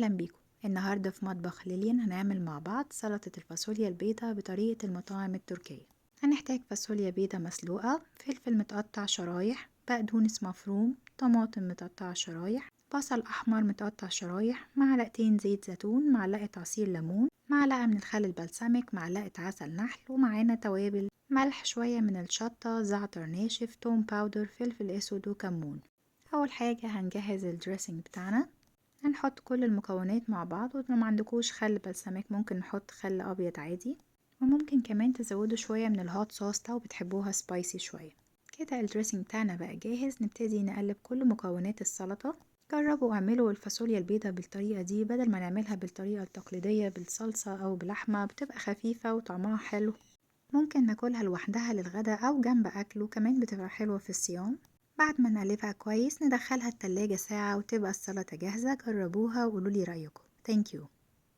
أهلا بيكم. النهاردة في مطبخ ليليان هنعمل مع بعض سلطة الفاصوليا البيضاء بطريقة المطاعم التركية. هنحتاج فاصوليا بيضاء مسلوقة، فلفل متقطع شرايح، بقدونس مفروم، طماطم متقطعة شرايح، بصل أحمر متقطع شرايح، معلقتين زيت زيتون، معلقة عصير ليمون، معلقة من الخل البلسمك، معلقة عسل نحل، ومعانا توابل ملح، شوية من الشطة، زعتر ناشف، توم باودر، فلفل أسود، وكمون. أول حاجة هنجهز الدريسنج بتاعنا. هنحط كل المكونات مع بعض، ولو ما عندكوش خل بلسمك ممكن نحط خل ابيض عادي، وممكن كمان تزودوا شويه من الهوت صوص لو بتحبوها سبايسي شويه. كده الدريسنج بتاعنا بقى جاهز. نبتدي نقلب كل مكونات السلطه. جربوا اعملوا الفاصوليا البيضاء بالطريقه دي بدل ما نعملها بالطريقه التقليديه بالصلصه او بلحمه، بتبقى خفيفه وطعمها حلو. ممكن ناكلها لوحدها للغدا او جنب اكله، كمان بتبقى حلوه في الصيام. بعد ما نقلبها كويس ندخلها التلاجة ساعة وتبقى السلطة جاهزة. جربوها وقولولي رأيكم. Thank you.